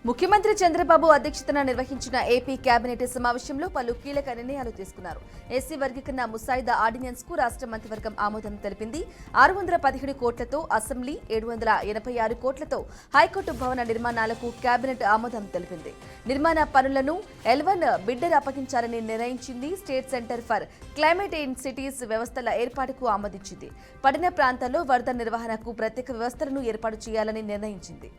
ముఖ్యమంత్రి చంద్రబాబు అధ్యక్షతన నిర్వహించిన ఏపీ కేబినెట్ సమావేశంలో పలు కీలక నిర్ణయాలు తీసుకున్నారు. ఎస్సీ వర్గీకరణ ముసాయిదా ఆర్డినెన్స్ కు రాష్ట్ర మంత్రివర్గం ఆమోదం తెలిపింది. 617 కోట్లతో అసెంబ్లీ, 786 కోట్లతో హైకోర్టు భవన నిర్మాణాలకు కేబినెట్ ఆమోదం తెలిపింది. నిర్మాణ పనులను L1 బిడ్డర్ అప్పగించాలని నిర్ణయించింది. State centre for climate in cities వ్యవస్థల ఏర్పాటుకు ఆమోదించింది. పట్టణ ప్రాంతాల్లో వరద నిర్వహణకు ప్రత్యేక వ్యవస్థలను ఏర్పాటు చేయాలని నిర్ణయించింది.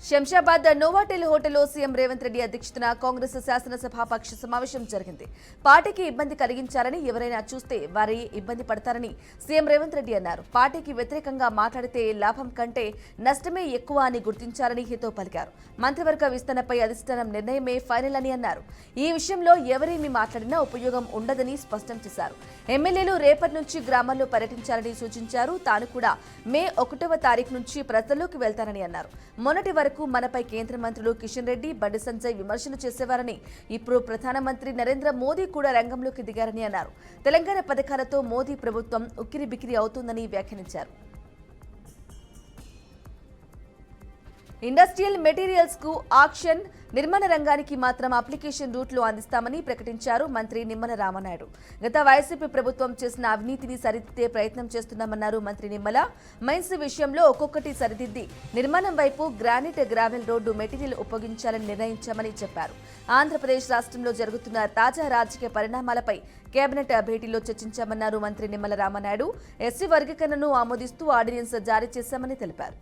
శంషాబాద్ నోవాటెల్ హోటల్లో సీఎం రేవంత్ రెడ్డి అధ్యక్షతన కాంగ్రెస్ శాసనసభాపక్ష సమావేశం జరిగింది. పార్టీకి ఇబ్బంది కలిగించారని, ఎవరైనా చూస్తే వారి ఇబ్బంది పడతారని సీఎం రేవంత్ రెడ్డి అన్నారు. పార్టీకి వ్యతిరేకంగా మాట్లాడితే లాభం కంటే నష్టమే ఎక్కువ అని గుర్తించారని హితో పలికారు. మంత్రివర్గ విస్తరణపై అధిష్టానం నిర్ణయమే ఫైనల్ అని అన్నారు. ఈ విషయంలో ఎవరేమి మాట్లాడినా ఉపయోగం ఉండదని స్పష్టం చేశారు. ఎమ్మెల్యేలు రేపటి నుంచి గ్రామాల్లో పర్యటించాలని సూచించారు. తాను కూడా మే 1వ తారీఖు నుంచి ప్రజల్లోకి వెళ్తానని అన్నారు. మొన్నటి వరకు మనపై కేంద్ర మంత్రులు కిషన్ రెడ్డి, బండి సంజయ్ విమర్శలు చేసేవారని, ఇప్పుడు ప్రధానమంత్రి నరేంద్ర మోదీ కూడా రంగంలోకి దిగారని అన్నారు. తెలంగాణ పథకాలతో మోదీ ప్రభుత్వం ఉక్కిరిబిక్కిరి అవుతుందని వ్యాఖ్యానించారు. ఇండస్ట్రియల్ మెటీరియల్స్ కు ఆక్షన్, నిర్మాణ రంగానికి మాత్రం అప్లికేషన్ రూట్లు అందిస్తామని ప్రకటించారు మంత్రి నిమ్మల రామనాయుడు. గత వైసీపీ ప్రభుత్వం చేసిన అవినీతిని సరిదిద్దే ప్రయత్నం చేస్తున్నామన్నారు మంత్రి నిమ్మల. మైన్స్ విషయంలో ఒక్కొక్కటి సరిదిద్ది నిర్మాణం వైపు గ్రానైట్, గ్రావెల్ రోడ్డు మెటీరియల్ ఉపయోగించాలని నిర్ణయించామని చెప్పారు. ఆంధ్రప్రదేశ్ రాష్ట్రంలో జరుగుతున్న తాజా రాజకీయ పరిణామాలపై కేబినెట్ భేటీలో చర్చించామన్నారు మంత్రి నిమ్మల రామనాయుడు. ఎస్సీ వర్గీకరణను ఆమోదిస్తూ ఆర్డినెన్స్ జారీ చేశామని తెలిపారు.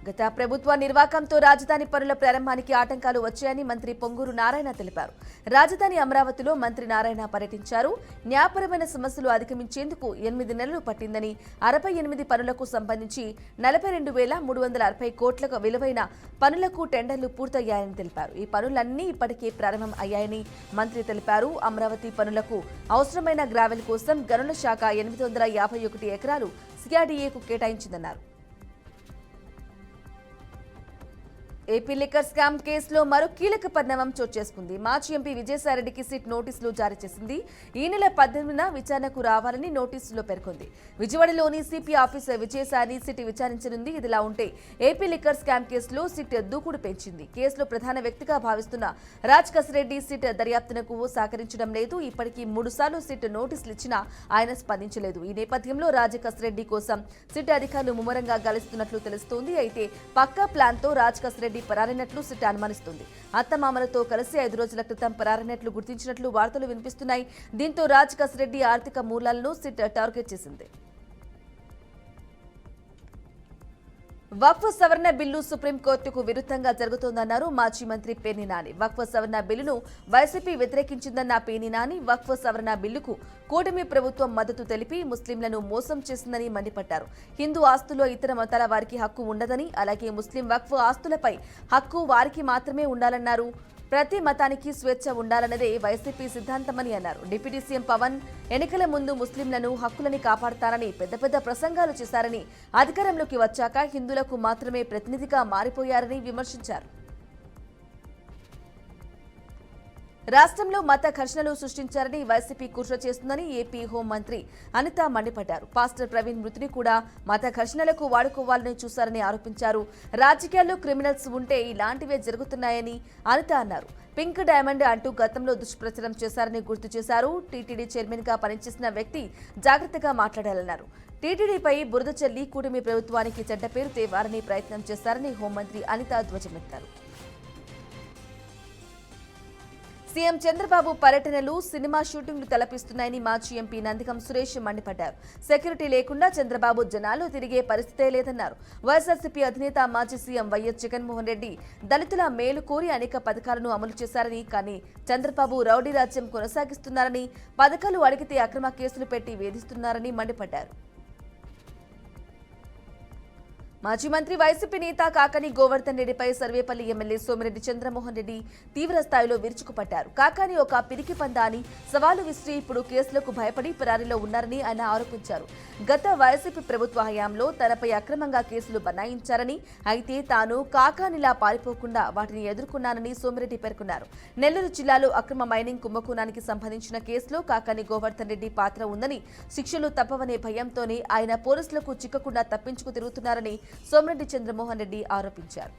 గత ప్రభుత్వ నిర్వాకంతో రాజధాని పనుల ప్రారంభానికి ఆటంకాలు వచ్చాయని మంత్రి పొంగూరు నారాయణ తెలిపారు. రాజధాని అమరావతిలో మంత్రి నారాయణ పర్యటించారు. న్యాయపరమైన సమస్యలు అధిగమించేందుకు 8 నెలలు పట్టిందని, 68 పనులకు సంబంధించి 42,360 కోట్ల విలువైన పనులకు టెండర్లు పూర్తయ్యాయని తెలిపారు. ఈ పనులన్నీ ఇప్పటికే ప్రారంభం అయ్యాయని మంత్రి తెలిపారు. అమరావతి పనులకు అవసరమైన గ్రావెల్ కోసం గనుల శాఖ 851 ఎకరాలు సిఆర్డీఏకు కేటాయించిందన్నారు. ఏపీ లిక్కర్ స్కామ్ కేసులో మరో కీలక పరిణామం చోటు చేసుకుంది. మాజీ ఎంపీ విజయసాయిరెడ్డికి సిట్ నోటీసులు జారీ చేసింది. ఈ నెల 18న విచారణకు రావాలని నోటీసులో పేర్కొంది. విజయవాడలోని సిపి ఆఫీసర్ విజయసాయిని సిట్ విచారించనుంది. ఇదిలా ఉంటే ఏపీ లిక్కర్ స్కామ్ కేసులో సిట్ దూకుడు పెంచింది. కేసులో ప్రధాన వ్యక్తిగా భావిస్తున్న రాజ్ కసిరెడ్డి సిట్ దర్యాప్తునకు సహకరించడం లేదు. ఇప్పటికీ 3 సార్లు సిట్ నోటీసులు ఇచ్చినా ఆయన స్పందించలేదు. ఈ నేపథ్యంలో రాజ్ కసిరెడ్డి కోసం సిట్ అధికారులు ముమ్మరంగా గాలిస్తున్నట్లు తెలుస్తోంది. అయితే పక్కా ప్లాన్తో రాజ్ కసిరెడ్డి పరారైనట్లు సిట్ అనుమానిస్తుంది. అత్తమామలతో కలిసి 5 రోజుల క్రితం పరారైనట్లు గుర్తించినట్లు వార్తలు వినిపిస్తున్నాయి. దీంతో రాజ్ కసిరెడ్డి ఆర్థిక మూలాలను సిట్ టార్గెట్ చేసింది. వక్ఫ్ సవరణ బిల్లు సుప్రీంకోర్టుకు విరుద్ధంగా జరుగుతోందన్నారు మాజీ మంత్రి పేర్ని నాని. వక్ఫ్ సవరణ బిల్లును వైసీపీ వ్యతిరేకించిందన్న పేర్ని నాని వక్ఫ్ సవరణ బిల్లుకు కూటమి ప్రభుత్వం మద్దతు తెలిపి ముస్లింలను మోసం చేసిందని మండిపడ్డారు. హిందూ ఆస్తుల్లో ఇతర మతాల వారికి హక్కు ఉండదని, అలాగే ముస్లిం వక్ఫ్ ఆస్తులపై హక్కు వారికి మాత్రమే ఉండాలన్నారు. ప్రతి మతానికి స్వేచ్ఛ ఉండాలన్నదే వైసీపీ సిద్ధాంతమని అన్నారు. డిప్యూటీ సీఎం పవన్ ఎన్నికల ముందు ముస్లింలను హక్కులని కాపాడతారని పెద్ద ప్రసంగాలు చేశారని, అధికారంలోకి వచ్చాక హిందువులకు మాత్రమే ప్రతినిధిగా మారిపోయారని విమర్శించారు. రాష్ట్రంలో మత ఘర్షణలు సృష్టించారని వైసీపీ కుట్ర చేస్తుందని ఏపీ హోంమంత్రి అనిత మండిపడ్డారు. పాస్టర్ ప్రవీణ్ మృతిని కూడా మత ఘర్షణలకు వాడుకోవాలని చూశారని ఆరోపించారు. రాజకీయాల్లో క్రిమినల్స్ ఉంటే ఇలాంటివే జరుగుతున్నాయని అనిత అన్నారు. పింక్ డైమండ్ అంటూ గతంలో దుష్ప్రచారం చేశారని గుర్తు చేశారు. టీటీడీ చైర్మన్ గా పనిచేసిన వ్యక్తి జాగ్రత్తగా మాట్లాడాలన్నారు. టీటీడీపై బురద చల్లి కూటమి ప్రభుత్వానికి చెడ్డ పేరు తేవారని ప్రయత్నం చేశారని హోంమంత్రి అనిత ధ్వజమెత్తారు. సీఎం చంద్రబాబు పర్యటనలు సినిమా షూటింగ్లు తలపిస్తున్నాయని మాజీ ఎంపీ నందిగం సురేష్ మండిపడ్డారు. సెక్యూరిటీ లేకుండా చంద్రబాబు జనాలు తిరిగే పరిస్థితే లేదన్నారు. వైఎస్ఆర్సీపీ అధినేత మాజీ సీఎం వైఎస్ జగన్మోహన్ రెడ్డి దళితుల మేలు కోరి అనేక పథకాలను అమలు చేశారని, కానీ చంద్రబాబు రౌడీ రాజ్యం కొనసాగిస్తున్నారని, పథకాలు అడిగితే అక్రమ కేసులు పెట్టి వేధిస్తున్నారని మండిపడ్డారు. మాజీ మంత్రి వైసీపీ నేత కాకాని గోవర్ధన్ రెడ్డిపై సర్వేపల్లి ఎమ్మెల్యే సోమిరెడ్డి చంద్రమోహన్ రెడ్డి తీవ్ర స్థాయిలో విరుచుకుపడ్డారు. కాకాని ఒక పిరికి పందా అని సవాలు విసిరి ఇప్పుడు కేసులకు భయపడి పరారీలో ఉన్నారని ఆయన ఆరోపించారు. గత వైసీపీ ప్రభుత్వ హయాంలో తనపై అక్రమంగా కేసులు బనాయించారని, అయితే తాను కాకానిలా పారిపోకుండా వాటిని ఎదుర్కొన్నానని సోమిరెడ్డి పేర్కొన్నారు. నెల్లూరు జిల్లాలో అక్రమ మైనింగ్ కుంభకోణానికి సంబంధించిన కేసులో కాకాని గోవర్ధన్ రెడ్డి పాత్ర ఉందని, శిక్షలు తప్పవనే భయంతోనే ఆయన పోలీసులకు చిక్కకుండా తప్పించుకు తిరుగుతున్నారని సోమిరెడ్డి చంద్రమోహన్ రెడ్డి ఆరోపించారు.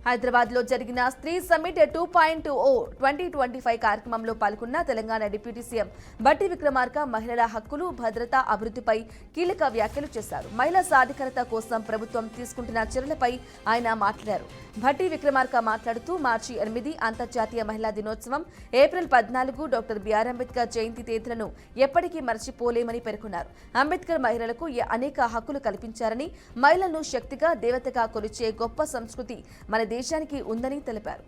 హైదరాబాద్ లో జరిగిన స్త్రీ సమ్మిట్ 2.0 2025 కార్యక్రమంలో పాల్గొన్న తెలంగాణ డిప్యూటీ సీఎం భట్టి విక్రమార్క మహిళల హక్కులు, భద్రత, అభివృద్ధిపై కీలక వ్యాఖ్యలు చేశారు. మహిళా సాధికారత కోసం ప్రభుత్వం తీసుకుంటున్న చర్యలపై ఆయన మాట్లాడారు. భట్టి విక్రమార్క మాట్లాడుతూ మార్చి 8 అంతర్జాతీయ మహిళా దినోత్సవం, ఏప్రిల్ 14 డాక్టర్ బిఆర్ అంబేద్కర్ జయంతి తేదీలను ఎప్పటికీ మర్చిపోలేమని పేర్కొన్నారు. అంబేద్కర్ మహిళలకు అనేక హక్కులు కల్పించారని, మహిళలను శక్తిగా, దేవతగా కొలిచే గొప్ప సంస్కృతి మన దేశానికి ఉందని తెలిపారు.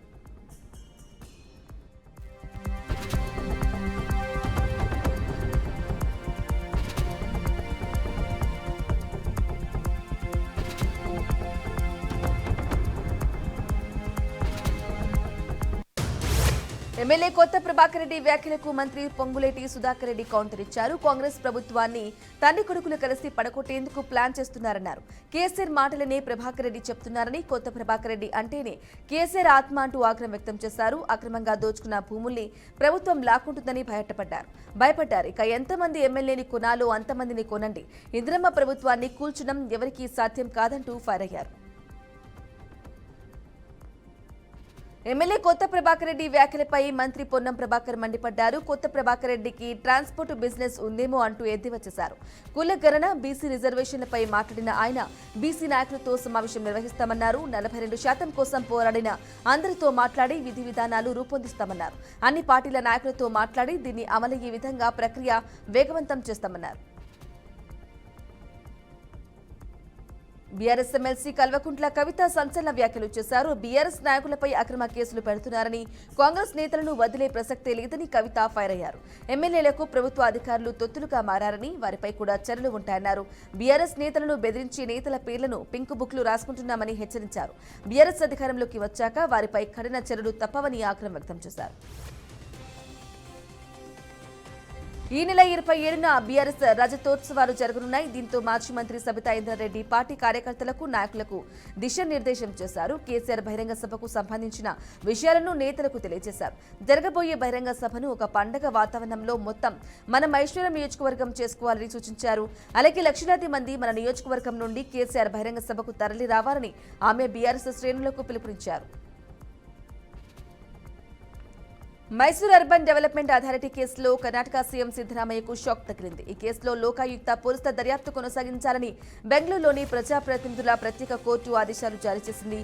ఎమ్మెల్యే కొత్త ప్రభాకర్ రెడ్డి వ్యాఖ్యలకు మంత్రి పొంగులేటి సుధాకర్ రెడ్డి కౌంటర్ ఇచ్చారు. కాంగ్రెస్ ప్రభుత్వాన్ని తండ్రి కొడుకులు కలిసి పడగొట్టేందుకు ప్లాన్ చేస్తున్నారన్నారు. కేసీఆర్ మాటలనే ప్రభాకర్ రెడ్డి చెప్తున్నారని, కొత్త ప్రభాకర్ రెడ్డి అంటేనే కేసీఆర్ ఆత్మ అంటూ ఆగ్రహం వ్యక్తం చేశారు. అక్రమంగా దోచుకున్న భూముల్ని ప్రభుత్వం లాక్కుంటుందని భయపడ్డారు. ఇక ఎంతమంది ఎమ్మెల్యేని కొనాలో అంతమందిని కొనండి, ఇందిరమ్మ ప్రభుత్వాన్ని కూల్చడం ఎవరికీ సాధ్యం కాదంటూ ఫైర్ అయ్యారు. ఎమ్మెల్యే కొత్త ప్రభాకర్ రెడ్డి వ్యాఖ్యలపై మంత్రి పొన్నం ప్రభాకర్ మండిపడ్డారు. కొత్త ప్రభాకర్ రెడ్డికి ట్రాన్స్పోర్ట్ బిజినెస్ ఉందేమో అంటూ ఎద్దేవా చేశారు. కుల గణన, బీసీ రిజర్వేషన్లపై మాట్లాడిన ఆయన బీసీ నాయకులతో సమావేశం నిర్వహిస్తామన్నారు. 42% కోసం పోరాడిన అందరితో మాట్లాడి విధి విధానాలు రూపొందిస్తామన్నారు. అన్ని పార్టీల నాయకులతో మాట్లాడి దీన్ని అమలయ్యే విధంగా ప్రక్రియ వేగవంతం చేస్తామన్నారు. బీఆర్ఎస్ ఎమ్మెల్సీ కల్వకుంట్ల కవిత సంచలన వ్యాఖ్యలు చేశారు. బీఆర్ఎస్ నాయకులపై అక్రమ కేసులు పెడుతున్నారని, కాంగ్రెస్ నేతలను వదిలే ప్రసక్తే లేదని కవిత ఫైర్ అయ్యారు. ఎమ్మెల్యేలకు ప్రభుత్వ అధికారులు తొత్తులుగా మారారని, వారిపై కూడా చర్యలు ఉంటాయన్నారు. బీఆర్ఎస్ నేతలను బెదిరించే నేతల పేర్లను పింక్ బుక్లు రాసుకుంటున్నామని హెచ్చరించారు. బీఆర్ఎస్ అధికారంలోకి వచ్చాక వారిపై కఠిన చర్యలు తప్పవని ఆగ్రహం వ్యక్తం చేశారు. ఈ నెల 27న బీఆర్ఎస్ రజతోత్సవాలు జరగనున్నాయి. దీంతో మాజీ మంత్రి సబితా ఇంద్రారెడ్డి పార్టీ కార్యకర్తలకు, నాయకులకు దిశానిర్దేశం చేశారు. కేసీఆర్ బహిరంగ సభకు సంబంధించిన విషయాలను నేతలకు తెలియజేశారు. జరగబోయే బహిరంగ సభను ఒక పండగ వాతావరణంలో మొత్తం మన మైశ్వరం నియోజకవర్గం చేసుకోవాలని సూచించారు. అలాగే లక్షలాది మంది మన నియోజకవర్గం నుండి కేసీఆర్ బహిరంగ సభకు తరలి రావాలని ఆమె బీఆర్ఎస్ శ్రేణులకు పిలుపునిచ్చారు. మైసూర్ అర్బన్ డెవలప్మెంట్ అథారిటీ కేసులో కర్ణాటక సీఎం సిద్దరామయ్యకు షాక్ తగిలింది. ఈ కేసులో లోకాయుక్త పోలీసుల దర్యాప్తు కొనసాగించాలని బెంగళూరులోని ప్రజాప్రతినిధుల ప్రత్యేక కోర్టు ఆదేశాలు జారీ చేసింది.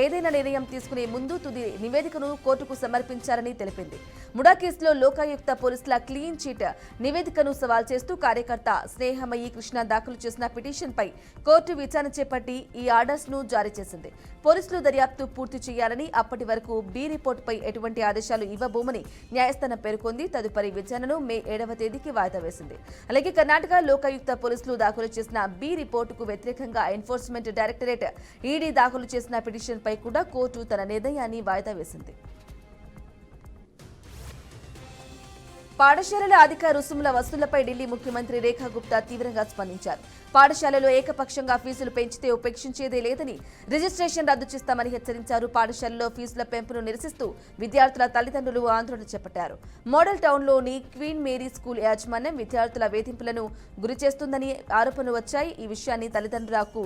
ఏదైనా నిర్ణయం తీసుకునే ముందు తుది నివేదికను కోర్టుకు సమర్పించాలని తెలిపింది. ముడా కేసులో లోకాయుక్త పోలీసుల క్లీన్ చీట్ నివేదికను సవాల్ చేస్తూ కార్యకర్త స్నేహమయ్యి కృష్ణ దాఖలు చేసిన పిటిషన్పై కోర్టు విచారణ చేపట్టి ఈ ఆర్డర్స్ ను జారీ చేసింది. పోలీసులు దర్యాప్తు పూర్తి చేయాలని, అప్పటి వరకు బి రిపోర్టుపై ఎటువంటి ఆదేశాలు ఇవ్వబోమని న్యాయస్థానం పేర్కొంది. తదుపరి విచారణను మే 7వ తేదీకి వాయిదా వేసింది. అలాగే కర్ణాటక లోకాయుక్త పోలీసులు దాఖలు చేసిన బి రిపోర్టుకు వ్యతిరేకంగా ఎన్ఫోర్స్మెంట్ డైరెక్టరేట్ ఈడీ దాఖలు చేసిన పిటిషన్పై కూడా కోర్టు తన నిర్ణయాన్ని వాయిదా వేసింది. పాఠశాలల అధిక రుసుముల వసూళ్లపై ఢిల్లీ ముఖ్యమంత్రి రేఖా గుప్తా తీవ్రంగా స్పందించారు. పాఠశాలలో ఏకపక్షంగా ఫీజులు పెంచితే ఉపేక్షించేదే లేదని, రిజిస్ట్రేషన్ రద్దు చేస్తామని హెచ్చరించారు. పాఠశాలలో ఫీజుల పెంపును నిరసిస్తూ విద్యార్థుల తల్లిదండ్రులు ఆందోళన చేపట్టారు. మోడల్ టౌన్లోని క్వీన్ మేరీ స్కూల్ యాజమాన్యం విద్యార్థుల వేధింపులను గురిచేస్తుందని ఆరోపణలు వచ్చాయి. ఈ విషయాన్ని తల్లిదండ్రులకు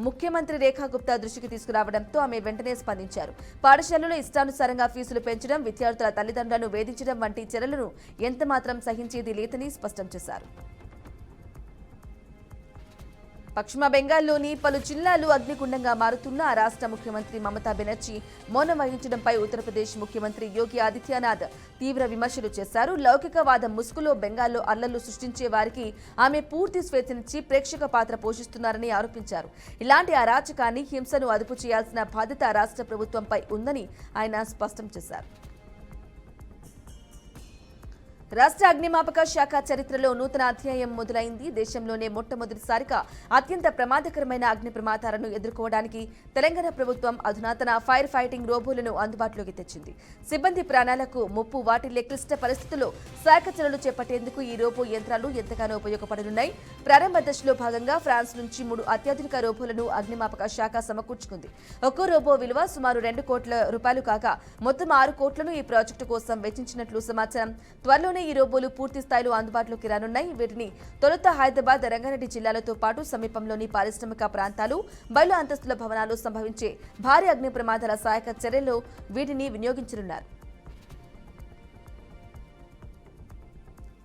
ముఖ్యమంత్రి రేఖా గుప్తా దృష్టికి తీసుకురావడంతో ఆమె వెంటనే స్పందించారు. పాఠశాలలో ఇష్టానుసారంగా ఫీజులు పెంచడం, విద్యార్థుల తల్లిదండ్రులను వేధించడం వంటి చర్యలను ఎంతమాత్రం సహించేది లేదని స్పష్టం చేశారు. పశ్చిమ బెంగాల్లోని పలు జిల్లాలు అగ్నిగుండంగా మారుతున్న రాష్ట్ర ముఖ్యమంత్రి మమతా బెనర్జీ మౌనం వహించడంపై ఉత్తరప్రదేశ్ ముఖ్యమంత్రి యోగి ఆదిత్యనాథ్ తీవ్ర విమర్శలు చేశారు. లౌకికవాదం ముసుగులో బెంగాల్లో అల్లర్లు సృష్టించే వారికి ఆమె పూర్తి స్వేచ్ఛనిచ్చి ప్రేక్షక పాత్ర పోషిస్తున్నారని ఆరోపించారు. ఇలాంటి అరాచకాన్ని, హింసను అదుపు చేయాల్సిన బాధ్యత రాష్ట్ర ప్రభుత్వంపై ఉందని ఆయన స్పష్టం చేశారు. రాష్ట్ర అగ్నిమాపక శాఖ చరిత్రలో నూతన అధ్యాయం మొదలైంది. దేశంలోనే మొట్టమొదటిసారిగా అత్యంత ప్రమాదకరమైన అగ్ని ప్రమాదాలను ఎదుర్కోవడానికి తెలంగాణ ప్రభుత్వం అధునాతన ఫైర్ ఫైటింగ్ రోబోలను అందుబాటులోకి తెచ్చింది. సిబ్బంది ప్రాణాలకు ముప్పు వాటిల్లే క్లిష్ట పరిస్థితుల్లో శాఖ చర్యలు చేపట్టేందుకు ఈ రోబో యంత్రాలు ఎంతగానో ఉపయోగపడనున్నాయి. ప్రారంభ దశలో భాగంగా ఫ్రాన్స్ నుంచి 3 అత్యాధునిక రోబోలను అగ్నిమాపక శాఖ సమకూర్చుకుంది. ఒక్కో రోబో విలువ సుమారు 2 కోట్ల రూపాయలు కాగా మొత్తం 6 కోట్లను ఈ ప్రాజెక్టు కోసం వెచ్చించినట్లు సమాచారం. త్వరలో ఈ రోబోలు పూర్తి స్థాయిలో అందుబాటులోకి రానున్నాయి. వీటిని తొలుత హైదరాబాద్, రంగారెడ్డి జిల్లాలతో పాటు సమీపంలోని పారిశ్రామిక ప్రాంతాలు, బయలు అంతస్తుల భవనాలు సంభవించే భారీ అగ్ని ప్రమాదాల సహాయక చర్యల్లో వీటిని వినియోగించనున్నారు.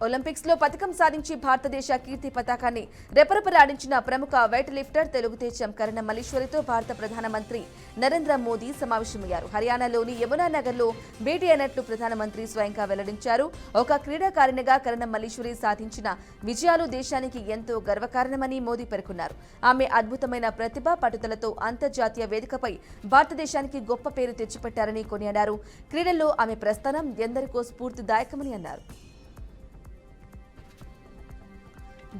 ఒలింపిక్స్ లో పతకం సాధించి భారతదేశ కీర్తి పతాకాన్ని రెపరెపలాడించిన ప్రముఖ వెయిట్ లిఫ్టర్ తెలుగుదేశం కరణం మల్లీశ్వరితో భారత ప్రధానమంత్రి నరేంద్ర మోదీ సమావేశమయ్యారు. హర్యానాలోని యమునా నగర్ లో భేటీ అయినట్లు ప్రధానమంత్రి స్వయంగా వెల్లడించారు. ఒక క్రీడాకారిణిగా కరణం మల్లీశ్వరి సాధించిన విజయాలు దేశానికి ఎంతో గర్వకారణమని మోదీ పేర్కొన్నారు. ఆమె అద్భుతమైన ప్రతిభ, పట్టుదలతో అంతర్జాతీయ వేదికపై భారతదేశానికి గొప్ప పేరు తెచ్చిపెట్టారని కొనియాడారు. క్రీడల్లో ఆమె ప్రస్థానం ఎందరికో స్ఫూర్తిదాయకమని అన్నారు.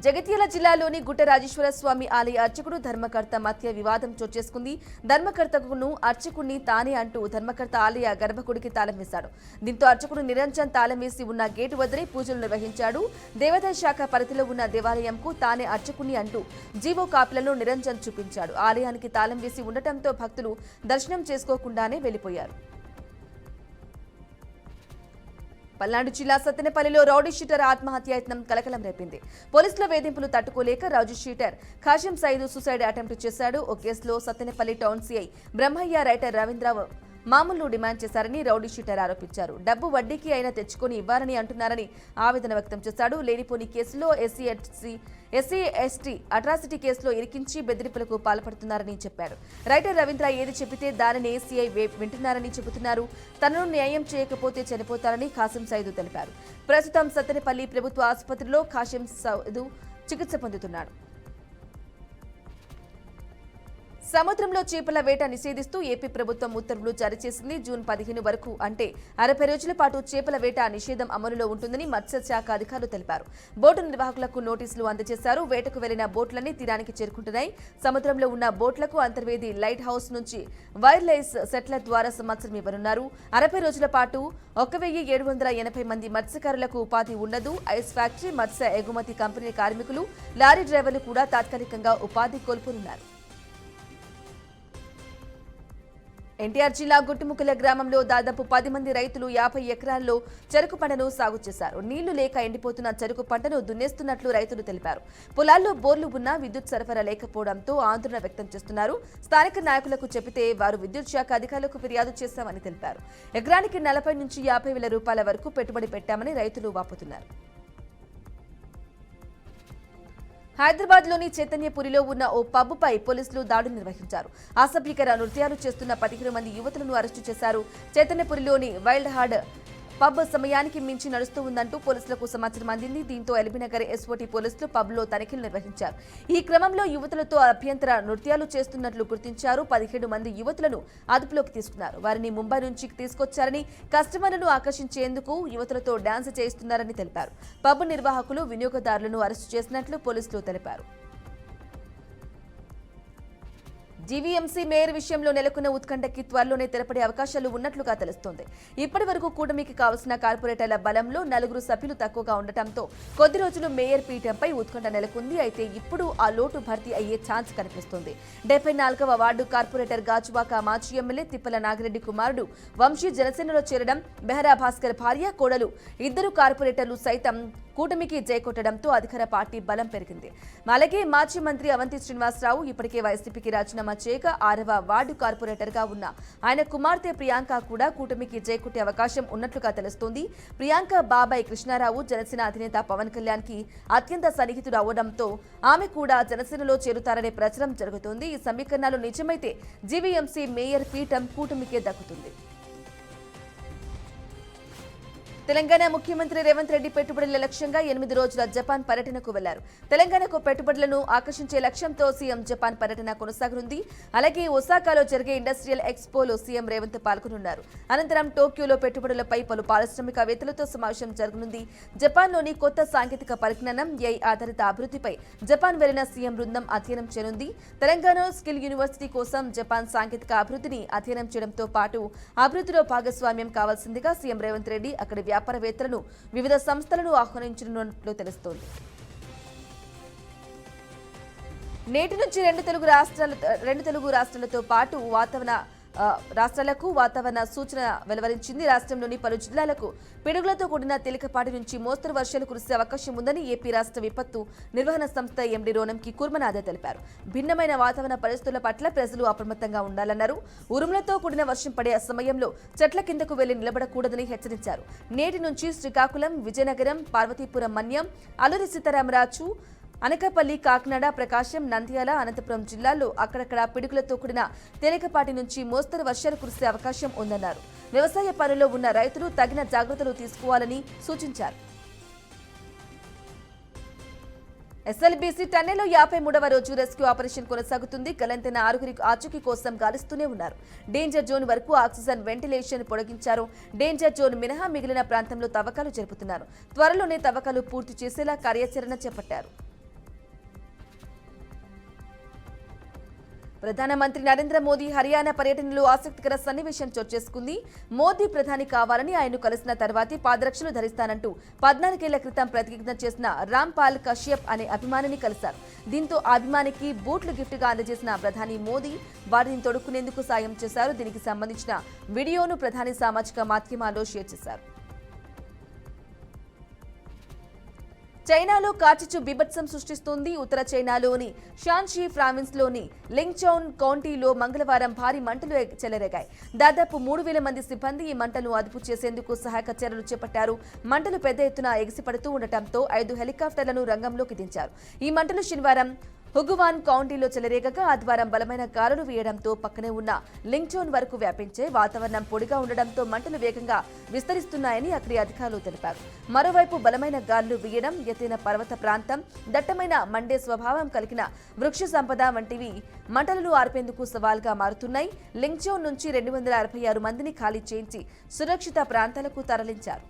జగిత్యాల జిల్లాలోని గుట్ట రాజేశ్వర స్వామి ఆలయ అర్చకుడు ధర్మకర్త మధ్య వివాదం చోటు చేసుకుంది. ధర్మకర్తకును అర్చకుడిని తానే అంటూ ధర్మకర్త ఆలయ గర్భగుడికి తాళం వేశాడు. దీంతో అర్చకుడు నిరంజన్ తాళం వేసి ఉన్న గేటు వదిలి పూజలు నిర్వహించాడు. దేవాదాయ శాఖ పరిధిలో ఉన్న దేవాలయంకు తానే అర్చకుని అంటూ జీవో కాపీలను నిరంజన్ చూపించాడు. ఆలయానికి తాళం వేసి ఉండటంతో భక్తులు దర్శనం చేసుకోకుండానే వెళ్లిపోయారు. పల్నాడు జిల్లా సత్తెనపల్లిలో రౌడీ షీటర్ ఆత్మహత్యాయత్నం కలకలం రేపింది. పోలీసుల వేధింపులు తట్టుకోలేక rowdy sheeter Khasim Saeed suicide attempt చేశాడు. ఓ కేసులో Sattenapalli town CI Brahmaiah, writer Ravindra మామూలు డిమాండ్ చేశారని రౌడీ షీటర్ ఆరోపించారు. డబ్బు వడ్డీకి అయినా తెచ్చుకొని ఇవ్వాలని అంటున్నారని ఆవేదన వ్యక్తం చేశాడు. లేనిపోని కేసులో ఎస్సీ ఎస్టీ అట్రాసిటీ కేసులో ఇరికించి బెదిరింపులకు పాల్పడుతున్నారని చెప్పారు. రైటర్ రవీంద్ర ఏది చెప్పితే దానిని సీఐ వింటున్నారని చెబుతున్నారు. తనను న్యాయం చేయకపోతే చనిపోతారని ఖాసిం సయీద్ తెలిపారు. ప్రస్తుతం సత్తెనపల్లి ప్రభుత్వ ఆసుపత్రిలో ఖాసిం సయీద్ చికిత్స పొందుతున్నాడు. సముద్రంలో చేపల వేట నిషేధిస్తూ ఏపీ ప్రభుత్వం ఉత్తర్వులు జారీ చేసింది. జూన్ 15 వరకు అంటే 60 రోజుల పాటు చేపల వేట నిషేధం అమలులో ఉంటుందని మత్స్యశాఖ అధికారులు తెలిపారు. బోటు నిర్వాహకులకు నోటీసులు అందజేశారు. వేటకు వెళ్లిన బోట్లన్నీ తీరానికి చేరుకుంటున్నాయి. సముద్రంలో ఉన్న బోట్లకు అంతర్వేది లైట్ హౌస్ నుంచి వైర్లెస్ సెట్ల ద్వారా సమాచారం ఇవ్వనున్నారు. 60 రోజుల పాటు 1780 మంది మత్స్యకారులకు ఉపాధి ఉండదు. ఐస్ ఫ్యాక్టరీ, మత్స్య ఎగుమతి కంపెనీ కార్మికులు, లారీ డ్రైవర్లు కూడా తాత్కాలికంగా ఉపాధి కోల్పోనున్నారు. ఎన్టీఆర్ జిల్లా గుట్టుముక్కల గ్రామంలో దాదాపు 10 మంది రైతులు 50 ఎకరాల్లో చెరుకు పంటను సాగు చేశారు. నీళ్లు లేక ఎండిపోతున్న చెరుకు పంటను దున్నేస్తున్నట్లు రైతులు తెలిపారు. పొలాల్లో బోర్లు ఉన్నా విద్యుత్ సరఫరా లేకపోవడంతో ఆందోళన వ్యక్తం చేస్తున్నారు. స్థానిక నాయకులకు చెబితే వారు విద్యుత్ శాఖ అధికారులకు ఫిర్యాదు చేశామని తెలిపారు. ఎకరానికి 40 నుంచి 50 వేల రూపాయల వరకు పెట్టుబడి పెట్టామని రైతులు వాపోతున్నారు. హైదరాబాద్ లోని చైతన్యపురిలో ఉన్న ఓ పబ్పై పోలీసులు దాడులు నిర్వహించారు. అసభ్యకర నృత్యాలు చేస్తున్న 17 మంది యువతులను అరెస్టు చేశారు. చైతన్యపురిలోని వైల్డ్ హార్డ్ పబ్ సమయానికి మించి నడుస్తూ ఉందంటూ పోలీసులకు సమాచారం అందింది. దీంతో ఎల్బీనగర్ ఎస్ఓటీ పోలీసులు పబ్లో తనిఖీలు నిర్వహించారు. ఈ క్రమంలో యువతులతో అభ్యంతర నృత్యాలు చేస్తున్నట్లు గుర్తించారు. 17 మంది యువతులను అదుపులోకి తీసుకున్నారు. వారిని ముంబై నుంచి తీసుకొచ్చారని, కస్టమర్లను ఆకర్షించేందుకు యువతులతో డాన్స్ చేయిస్తున్నారని తెలిపారు. పబ్ నిర్వాహకులు, వినియోగదారులను అరెస్టు చేసినట్లు పోలీసులు తెలిపారు. జీవీఎంసీ మేయర్ విషయంలో నెలకొన్న ఉత్కంఠకి త్వరలోనే తెరపడే అవకాశాలు ఉన్నట్లుగా తెలుస్తోంది. ఇప్పటి వరకు కూటమికి కావాల్సిన కార్పొరేటర్ల బలంలో 4 సభ్యులు తక్కువగా ఉండటంతో కొద్ది రోజులు మేయర్ పీఠంపై ఉత్కంఠ నెలకొంది. అయితే ఇప్పుడు ఆ లోటు భర్తీ అయ్యే ఛాన్స్ కనిపిస్తోంది. 74వ వార్డు కార్పొరేటర్ గాజువాక మాజీ ఎమ్మెల్యే తిప్పల నాగిరెడ్డి కుమారుడు వంశీ జనసేనలో చేరడం, బెహరా భాస్కర్ భార్య, కోడలు ఇద్దరు కార్పొరేటర్లు సైతం కూటమికి జైకొట్టడంతో అధికార పార్టీ బలం పెరిగింది. అలాగే మాజీ మంత్రి అవంతి శ్రీనివాసరావు ఇప్పటికే వైసీపీకి రాజీనామా చేయగా 6వ వార్డు కార్పొరేటర్ గా ఉన్న ఆయన కుమార్తె ప్రియాంక కూడా కూటమికి జైకొట్టే అవకాశం ఉన్నట్లుగా తెలుస్తోంది. ప్రియాంక బాబాయ్ కృష్ణారావు జనసేన అధినేత పవన్ కళ్యాణ్ కి అత్యంత సన్నిహితుడు అవడంతో ఆమె కూడా జనసేనలో చేరుతారనే ప్రచారం జరుగుతోంది. ఈ సమీకరణాలు నిజమైతే జీవీఎంసీ మేయర్ పీఠం కూటమికే దక్కుతుంది. తెలంగాణ ముఖ్యమంత్రి రేవంత్ రెడ్డి పెట్టుబడుల లక్ష్యంగా 8 రోజుల జపాన్ పర్యటనకు వెళ్లారు. తెలంగాణకు పెట్టుబడులను ఆకర్షించే లక్ష్యంతో సీఎం జపాన్ పర్యటన కొనసాగనుంది. అలాగే ఒసాకాలో జరిగే ఇండస్ట్రియల్ ఎక్స్పోలో సీఎం రేవంత్ పాల్గొనున్నారు. అనంతరం టోక్యోలో పెట్టుబడులపై పలు పారిశ్రామికవేత్తలతో సమావేశం జరగనుంది. జపాన్లోని కొత్త సాంకేతిక పరిజ్ఞానం ఏఐ ఆధారిత అభివృద్ధిపై జపాన్ వెళ్లిన సీఎం బృందం అధ్యయనం చేయనుంది. తెలంగాణ స్కిల్ యూనివర్సిటీ కోసం జపాన్ సాంకేతిక అభివృద్ధిని అధ్యయనం చేయడంతో పాటు అభివృద్ధిలో భాగస్వామ్యం కావాల్సిందిగా సీఎం రేవంత్ రెడ్డి అక్కడి వ్యాపారవేత్తలను వివిధ సంస్థలను ఆహ్వానించనున్నట్లు తెలుస్తోంది. నేటి నుంచి రెండు తెలుగు రాష్ట్రాలతో పాటు రాష్ట్రాలకు వాతావరణ సూచన వెలువరించింది. రాష్ట్రంలోని పలు జిల్లాలకు పిడుగులతో కూడిన తేలికపాటి నుంచి మోస్తరు వర్షాలు కురిసే అవకాశం ఉందని ఏపీ రాష్ట్ర విపత్తు నిర్వహణ సంస్థ ఎండీ రోనంకి కుర్మనాథే తెలిపారు. భిన్నమైన వాతావరణ పరిస్థితుల పట్ల ప్రజలు అప్రమత్తంగా ఉండాలన్నారు. ఉరుములతో కూడిన వర్షం పడే సమయంలో చెట్ల కిందకు వెళ్లి నిలబడకూడదని హెచ్చరించారు. నేటి నుంచి శ్రీకాకుళం, విజయనగరం, పార్వతీపురం, మన్యం, అల్లూరి సీతారామరాజు, అనకాపల్లి, కాకినాడ, ప్రకాశం, నంద్యాల, అనంతపురం జిల్లాల్లో అక్కడక్కడ పిడుగులతో కూడిన తేలికపాటి నుంచి మోస్తరు వర్షాలు కురిసే అవకాశం ఉందన్నారు. వ్యవసాయ పనుల్లో ఉన్న రైతులు తగిన జాగ్రత్తలు తీసుకోవాలని సూచించారు. ఎస్ఎల్బీసీ టన్నెల్లో 53వ రోజు రెస్క్యూ ఆపరేషన్ కొనసాగుతుంది. గల్లంతైన 6 ఆచూకీ కోసం గాలిస్తూనే ఉన్నారు. డేంజర్ జోన్ వరకు ఆక్సిజన్ వెంటిలేషన్ పొడిగించారు. డేంజర్ జోన్ మినహా మిగిలిన ప్రాంతంలో తవ్వకాలు జరుపుతున్నారు. త్వరలోనే తవ్వకాలు పూర్తి చేసేలా కార్యాచరణ చేపట్టారు. ప్రధానమంత్రి నరేంద్ర మోదీ హర్యానా పర్యటనలో ఆసక్తికర సన్నివేశం చోటు చేసుకుంది. మోదీ ప్రధాని కావాలని ఆయన్ను కలిసిన తర్వాతే పాదరక్షలు ధరిస్తానంటూ 14 ఏళ్ల క్రితం ప్రతిజ్ఞ చేసిన రాంపాల్ కశ్యప్ అనే అభిమానిని కలిశారు. దీంతో ఆ అభిమానికి బూట్లు గిఫ్ట్గా అందజేసిన ప్రధాని మోదీ వారిని తొడుక్కునేందుకు సాయం చేశారు. దీనికి సంబంధించిన వీడియోను ప్రధాని సామాజిక మాధ్యమాల్లో షేర్ చేశారు. చైనాలో కార్చిచ్చు బీభత్సం సృష్టిస్తోంది. ఉత్తర చైనాలోని షాన్షీ ప్రావిన్స్లోని లింగ్చౌన్ కౌంటీలో మంగళవారం భారీ మంటలు చెలరేగాయి. దాదాపు 3000 మంది సిబ్బంది ఈ మంటలను అదుపు చేసేందుకు సహాయక చర్యలు చేపట్టారు. మంటలు పెద్ద ఎత్తున ఎగిసిపడుతూ ఉండటంతో 5 హెలికాప్టర్లను రంగంలోకి దించారు. ఈ మంటలు శనివారం హుగువాన్ కౌంటీలో చెలరేగగా ఆదివారం బలమైన గాలులు వీయడంతో పక్కనే ఉన్న లింగ్చౌన్ వరకు వ్యాపించే వాతావరణం పొడిగా ఉండడంతో మంటలు వేగంగా విస్తరిస్తున్నాయని అక్కడి అధికారులు తెలిపారు. మరోవైపు బలమైన గాలులు వీయడం, ఎత్తైన పర్వత ప్రాంతం, దట్టమైన మండే స్వభావం కలిగిన వృక్ష సంపద వంటివి మంటలను ఆర్పేందుకు సవాల్గా మారుతున్నాయి. లింగ్చౌన్ నుంచి 266 మందిని ఖాళీ చేయించి సురక్షిత ప్రాంతాలకు తరలించారు.